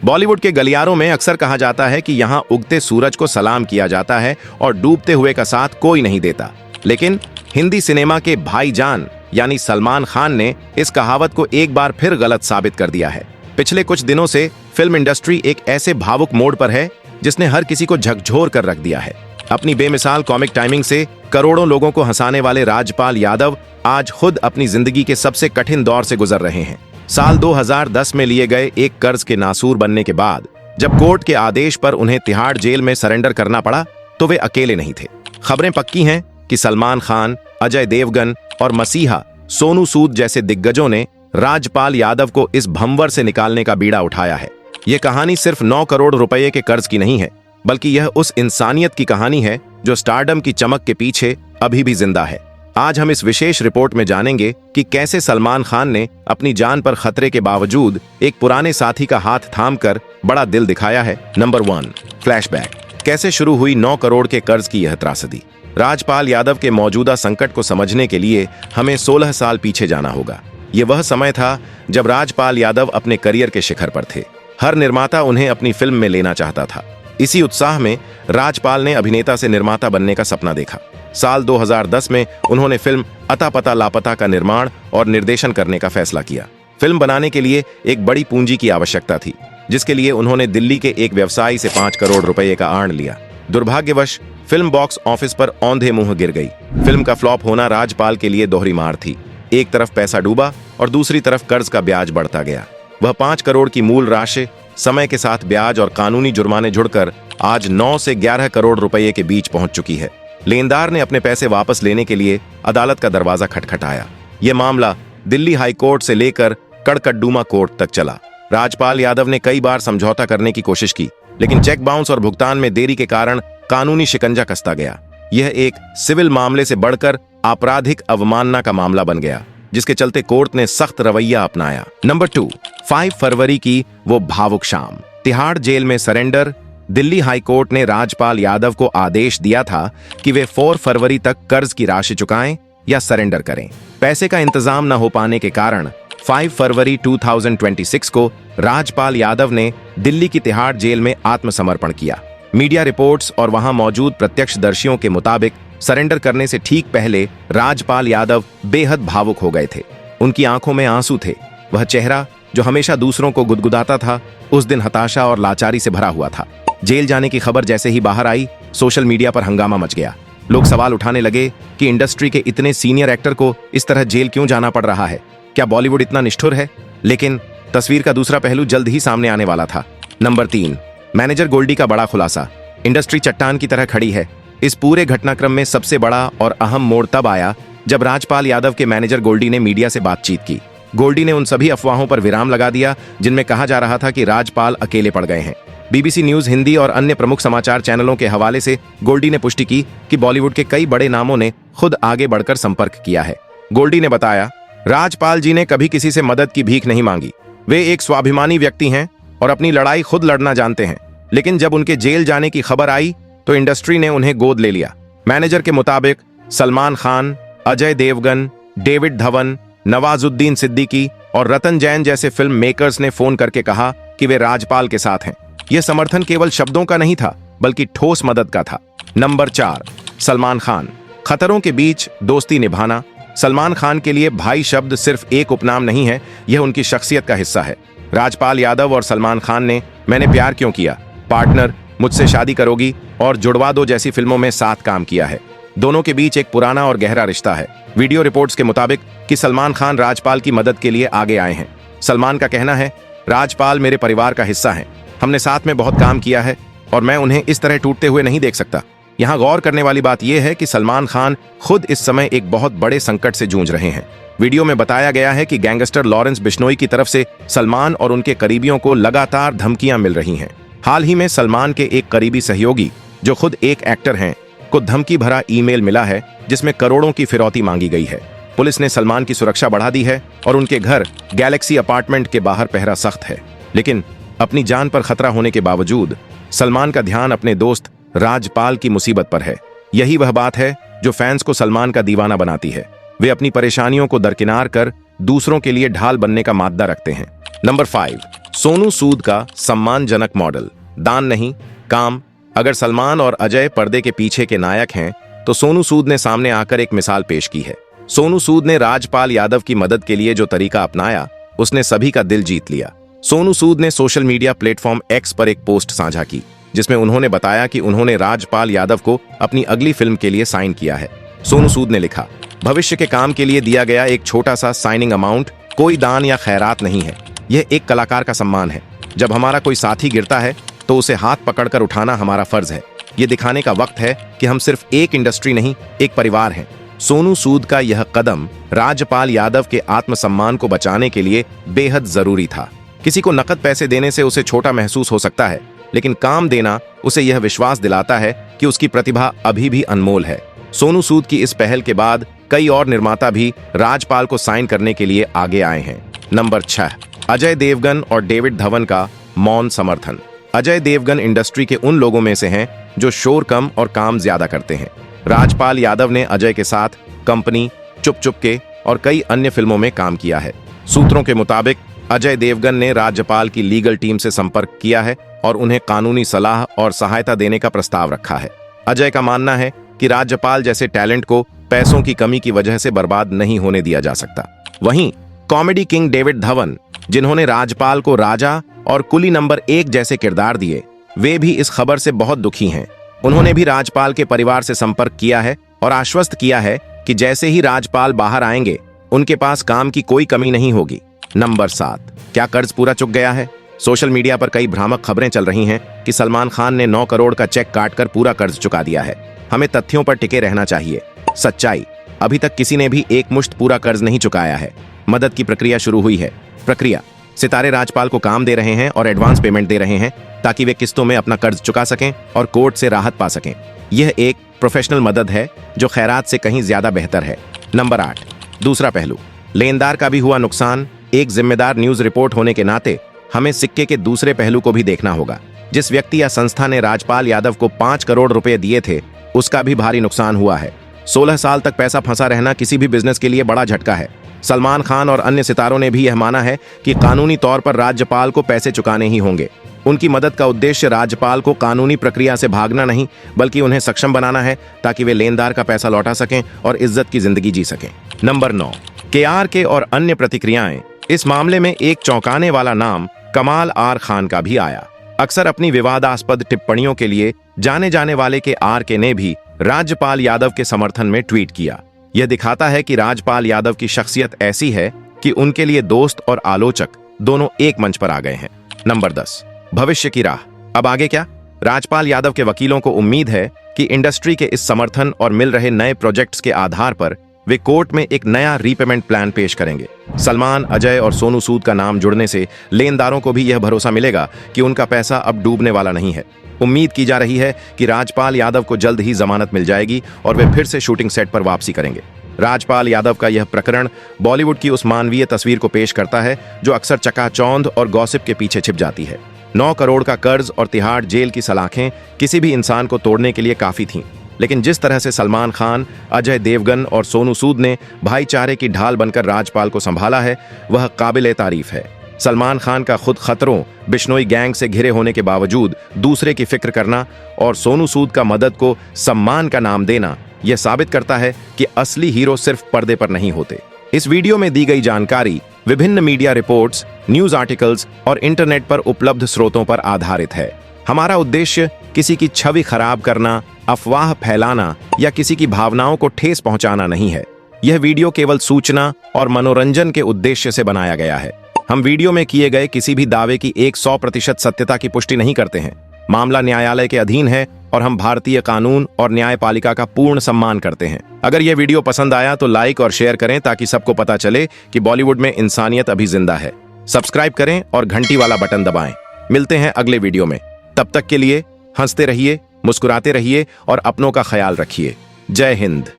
बॉलीवुड के गलियारों में अक्सर कहा जाता है कि यहाँ उगते सूरज को सलाम किया जाता है और डूबते हुए का साथ कोई नहीं देता। लेकिन हिंदी सिनेमा के भाईजान यानी सलमान खान ने इस कहावत को एक बार फिर गलत साबित कर दिया है। पिछले कुछ दिनों से फिल्म इंडस्ट्री एक ऐसे भावुक मोड़ पर है जिसने हर किसी को झकझोर कर रख दिया है। अपनी बेमिसाल कॉमिक टाइमिंग से करोड़ों लोगों को हंसाने वाले राजपाल यादव आज खुद अपनी जिंदगी के सबसे कठिन दौर से गुजर रहे हैं। साल 2010 में लिए गए एक कर्ज के नासूर बनने के बाद जब कोर्ट के आदेश पर उन्हें तिहाड़ जेल में सरेंडर करना पड़ा तो वे अकेले नहीं थे। खबरें पक्की हैं कि सलमान खान, अजय देवगन और मसीहा सोनू सूद जैसे दिग्गजों ने राजपाल यादव को इस भंवर से निकालने का बीड़ा उठाया है। यह कहानी सिर्फ 9 करोड़ रुपए के कर्ज की नहीं है, बल्कि यह उस इंसानियत की कहानी है जो स्टारडम की चमक के पीछे अभी भी जिंदा है। आज हम इस विशेष रिपोर्ट में जानेंगे कि कैसे सलमान खान ने अपनी जान पर खतरे के बावजूद एक पुराने साथी का हाथ थामकर बड़ा दिल दिखाया है। Number 1, flashback. कैसे शुरू हुई 9 करोड़ के कर्ज की यह त्रासदी। राजपाल यादव के मौजूदा संकट को समझने के लिए हमें 16 साल पीछे जाना होगा। ये वह समय था जब राजपाल यादव अपने करियर के शिखर पर थे। हर निर्माता उन्हें अपनी फिल्म में लेना चाहता था। इसी उत्साह में राजपाल ने अभिनेता से निर्माता बनने का सपना देखा। साल 2010 में उन्होंने फिल्म अता पता लापता का निर्माण और निर्देशन करने का फैसला किया। फिल्म बनाने के लिए एक बड़ी पूंजी की आवश्यकता थी, जिसके लिए उन्होंने दिल्ली के एक व्यवसायी से 5 करोड़ रुपए का आड़ लिया। दुर्भाग्यवश फिल्म बॉक्स ऑफिस पर औंधे मुंह गिर गई। फिल्म का फ्लॉप होना राजपाल के लिए दोहरी मार थी। एक तरफ पैसा डूबा और दूसरी तरफ कर्ज का ब्याज बढ़ता गया। वह 5 करोड़ की मूल राशि समय के साथ ब्याज और कानूनी जुर्माने जुड़कर आज 9 से 11 करोड़ रुपए के बीच पहुंच चुकी है। लेनदार ने अपने पैसे वापस लेने के लिए अदालत का दरवाजा खटखटाया। यह मामला दिल्ली हाई कोर्ट से लेकर कड़कड़डूमा कोर्ट तक चला। राजपाल यादव ने कई बार समझौता करने की कोशिश की, लेकिन चेक बाउंस और भुगतान में देरी के कारण कानूनी शिकंजा कसता गया। यह एक सिविल मामले से बढ़कर आपराधिक अवमानना का मामला बन गया, जिसके चलते कोर्ट ने सख्त रवैया अपनाया। नंबर 2, 5 फरवरी की वो भावुक शाम। तिहाड़ जेल में सरेंडर। दिल्ली हाई कोर्ट ने राजपाल यादव को आदेश दिया था कि वे 4 फरवरी तक कर्ज की राशि चुकाएं या सरेंडर करें। पैसे का इंतजाम न हो पाने के कारण 5 फरवरी 2026 को राजपाल यादव ने दिल्ली की तिहाड़ जेल में आत्मसमर्पण किया। मीडिया रिपोर्ट्स और वहां मौजूद प्रत्यक्षदर्शियों के मुताबिक सरेंडर करने से ठीक पहले राजपाल यादव बेहद भावुक हो गए थे। उनकी आंखों में आंसू थे। वह चेहरा जो हमेशा दूसरों को गुदगुदाता था, उस दिन हताशा और लाचारी से भरा हुआ था। जेल जाने की खबर जैसे ही बाहर आई, सोशल मीडिया पर हंगामा मच गया। लोग सवाल उठाने लगे कि इंडस्ट्री के इतने सीनियर एक्टर को इस तरह जेल क्यों जाना पड़ रहा है। क्या बॉलीवुड इतना निष्ठुर है? लेकिन तस्वीर का दूसरा पहलू जल्द ही सामने आने वाला था। नंबर 3, मैनेजर गोल्डी का बड़ा खुलासा। इंडस्ट्री चट्टान की तरह खड़ी है। इस पूरे घटनाक्रम में सबसे बड़ा और अहम मोड़ तब आया जब राजपाल यादव के मैनेजर गोल्डी ने मीडिया से बातचीत की। गोल्डी ने उन सभी अफवाहों पर विराम लगा दिया जिनमें कहा जा रहा था कि राजपाल अकेले पड़ गए हैं। बीबीसी न्यूज हिंदी और अन्य प्रमुख समाचार चैनलों के हवाले से गोल्डी ने पुष्टि की कि बॉलीवुड के कई बड़े नामों ने खुद आगे बढ़कर संपर्क किया है। गोल्डी ने बताया, राजपाल जी ने कभी किसी से मदद की भीख नहीं मांगी। वे एक स्वाभिमानी व्यक्ति हैं और अपनी लड़ाई खुद लड़ना जानते हैं। लेकिन जब उनके जेल जाने की खबर आई तो इंडस्ट्री ने उन्हें गोद ले लिया। मैनेजर के मुताबिक सलमान खान, अजय देवगन, डेविड धवन, नवाजुद्दीन सिद्दीकी और रतन जैन जैसे फिल्म मेकर्स ने फोन करके कहा कि वे राजपाल के साथ हैं। यह समर्थन केवल शब्दों का नहीं था, बल्कि ठोस मदद का था। नंबर 4, सलमान खान। खतरों के बीच दोस्ती निभाना। सलमान खान के लिए भाई शब्द सिर्फ एक उपनाम नहीं है, यह उनकी शख्सियत का हिस्सा है। राजपाल यादव और सलमान खान ने मैंने प्यार क्यों किया, पार्टनर, मुझसे शादी करोगी और जुड़वा दो जैसी फिल्मों में साथ काम किया है। दोनों के बीच एक पुराना और गहरा रिश्ता है। वीडियो रिपोर्ट्स के मुताबिक कि सलमान खान राजपाल की मदद के लिए आगे आए हैं। सलमान का कहना है, राजपाल मेरे परिवार का हिस्सा हैं। हमने साथ में बहुत काम किया है और मैं उन्हें इस तरह टूटते हुए नहीं देख सकता। यहाँ गौर करने वाली बात यह है कि सलमान खान खुद इस समय एक बहुत बड़े संकट से जूझ रहे हैं। वीडियो में बताया गया है कि गैंगस्टर लॉरेंस बिश्नोई की तरफ से सलमान और उनके करीबियों को लगातार धमकियां मिल रही हैं। हाल ही में सलमान के एक करीबी सहयोगी, जो खुद एक एक्टर हैं, को धमकी भरा ईमेल मिला है जिसमें करोड़ों की फिरौती मांगी गई है। पुलिस ने सलमान की सुरक्षा बढ़ा दी है और उनके घर गैलेक्सी अपार्टमेंट के बाहर पहरा सख्त है। लेकिन अपनी जान पर खतरा होने के बावजूद सलमान का ध्यान अपने दोस्त राजपाल की मुसीबत पर है। यही वह बात है जो फैंस को सलमान का दीवाना बनाती है। वे अपनी परेशानियों को दरकिनार कर दूसरों के लिए ढाल बनने का माद्दा रखते हैं। नंबर 5, सोनू सूद का सम्मानजनक मॉडल, दान नहीं काम। अगर सलमान और अजय पर्दे के पीछे के नायक हैं, तो सोनू सूद ने सामने आकर एक मिसाल पेश की है। सोनू सूद ने राजपाल यादव की मदद के लिए जो तरीका अपनाया, उसने सभी का दिल जीत लिया। सोनू सूद ने सोशल मीडिया प्लेटफॉर्म एक्स पर एक पोस्ट साझा की, जिसमें उन्होंने बताया कि उन्होंने राजपाल यादव को अपनी अगली फिल्म के लिए साइन किया है। सोनू सूद ने लिखा, भविष्य के काम के लिए दिया गया एक छोटा सा साइनिंग अमाउंट कोई दान या खैरात नहीं है, यह एक कलाकार का सम्मान है। जब हमारा कोई साथी गिरता है तो उसे हाथ पकड़कर उठाना हमारा फर्ज है। यह दिखाने का वक्त है कि हम सिर्फ एक इंडस्ट्री नहीं, एक परिवार हैं। सोनू सूद का यह कदम राजपाल यादव के आत्मसम्मान को बचाने के लिए बेहद जरूरी था। किसी को नकद पैसे देने से उसे छोटा महसूस हो सकता है, लेकिन काम देना उसे यह विश्वास दिलाता है कि उसकी प्रतिभा अभी भी अनमोल है। सोनू सूद की इस पहल के बाद कई और निर्माता भी राजपाल को साइन करने के लिए आगे आए हैं। नंबर 6, अजय देवगन और डेविड धवन का मौन समर्थन। अजय देवगन इंडस्ट्री के उन लोगों में से हैं जो शोर कम और काम ज्यादा करते हैं। राजपाल यादव ने अजय के साथ कंपनी, चुप चुप के और कई अन्य फिल्मों में काम किया है। सूत्रों के मुताबिक अजय देवगन ने राज्यपाल की लीगल टीम से संपर्क किया है और उन्हें कानूनी सलाह और सहायता देने का प्रस्ताव रखा है। अजय का मानना है कि राज्यपाल जैसे टैलेंट को पैसों की कमी की वजह से बर्बाद नहीं होने दिया जा सकता। वहीं कॉमेडी किंग डेविड धवन, जिन्होंने राजपाल को राजा और कुली नंबर 1 जैसे किरदार दिए, वे भी इस खबर से बहुत दुखी हैं। उन्होंने भी राजपाल के परिवार से संपर्क किया है और आश्वस्त किया है कि जैसे ही राजपाल बाहर आएंगे, उनके पास काम की कोई कमी नहीं होगी। नंबर 7, क्या कर्ज पूरा चुक गया है? सोशल मीडिया पर कई भ्रामक खबरें चल रही हैं कि सलमान खान ने 9 करोड़ का चेक काटकर पूरा कर्ज चुका दिया है। हमें तथ्यों पर टिके रहना चाहिए। सच्चाई, अभी तक किसी ने भी एक मुश्त पूरा कर्ज नहीं चुकाया है। मदद की प्रक्रिया शुरू हुई है। प्रक्रिया, सितारे राजपाल को काम दे रहे हैं और एडवांस पेमेंट दे रहे हैं ताकि वे किस्तों में अपना कर्ज चुका सकें और कोर्ट से राहत पा सकें। यह एक प्रोफेशनल मदद है जो खैरात से कहीं ज्यादा बेहतर है। नंबर 8, दूसरा पहलू, लेनदार का भी हुआ नुकसान। एक जिम्मेदार न्यूज रिपोर्ट होने के नाते हमें सिक्के के दूसरे पहलू को भी देखना होगा। जिस व्यक्ति या संस्था ने राजपाल यादव को 5 करोड़ रुपए दिए थे, उसका भी भारी नुकसान हुआ है। 16 साल तक पैसा फंसा रहना किसी भी बिजनेस के लिए बड़ा झटका है। सलमान खान और अन्य सितारों ने भी यह माना है कि कानूनी तौर पर राज्यपाल को पैसे चुकाने ही होंगे। उनकी मदद का उद्देश्य राज्यपाल को कानूनी प्रक्रिया से भागना नहीं, बल्कि उन्हें सक्षम बनाना है ताकि वे लेनदार का पैसा लौटा सकें और इज्जत की जिंदगी जी सकें। नंबर 9, KRK और अन्य प्रतिक्रियाएं। इस मामले में एक चौंकाने वाला नाम कमाल आर खान का भी आया। अक्सर अपनी विवादास्पद टिप्पणियों के लिए जाने जाने वाले KRK ने भी राज्यपाल यादव के समर्थन में ट्वीट किया। यह दिखाता है कि राजपाल यादव की शख्सियत ऐसी है कि उनके लिए दोस्त और आलोचक दोनों एक मंच पर आ गए हैं। नंबर 10, भविष्य की राह। अब आगे क्या? राजपाल यादव के वकीलों को उम्मीद है कि इंडस्ट्री के इस समर्थन और मिल रहे नए प्रोजेक्ट्स के आधार पर वे कोर्ट में एक नया रीपेमेंट प्लान पेश करेंगे। सलमान, अजय और सोनू सूद का नाम जुड़ने से लेनदारों को भी यह भरोसा मिलेगा कि उनका पैसा अब डूबने वाला नहीं है। उम्मीद की जा रही है कि राजपाल यादव को जल्द ही जमानत मिल जाएगी और वे फिर से शूटिंग सेट पर वापसी करेंगे। राजपाल यादव का यह प्रकरण बॉलीवुड की उस मानवीय तस्वीर को पेश करता है जो अक्सर चकाचौंध और गॉसिप के पीछे छिप जाती है। 9 करोड़ का कर्ज और तिहाड़ जेल की सलाखें किसी भी इंसान को तोड़ने के लिए काफी थीं, लेकिन जिस तरह से सलमान खान, अजय देवगन और सोनू सूद ने भाईचारे की ढाल बनकर राजपाल को संभाला है, वह काबिले तारीफ है। सलमान खान का खुद खतरों, बिश्नोई गैंग से घिरे होने के बावजूद दूसरे की फिक्र करना और सोनू सूद का मदद को सम्मान का नाम देना, यह साबित करता है कि असली हीरो सिर्फ पर्दे पर नहीं होते। इस वीडियो में दी गई जानकारी विभिन्न मीडिया रिपोर्ट्स, न्यूज आर्टिकल्स और इंटरनेट पर उपलब्ध स्रोतों पर आधारित है। हमारा उद्देश्य किसी की छवि खराब करना, अफवाह फैलाना या किसी की भावनाओं को ठेस पहुंचाना नहीं है। यह वीडियो केवल सूचना और मनोरंजन के उद्देश्य से बनाया गया है। हम वीडियो में किए गए किसी भी दावे की 100% सत्यता की पुष्टि नहीं करते हैं। मामला न्यायालय के अधीन है और हम भारतीय कानून और न्यायपालिका का पूर्ण सम्मान करते हैं। अगर यह वीडियो पसंद आया तो लाइक और शेयर करें ताकि सबको पता चले कि बॉलीवुड में इंसानियत अभी जिंदा है। सब्सक्राइब करें और घंटी वाला बटन दबाएं। मिलते हैं अगले वीडियो में। तब तक के लिए हंसते रहिए, मुस्कुराते रहिए और अपनों का ख्याल रखिए। जय हिंद।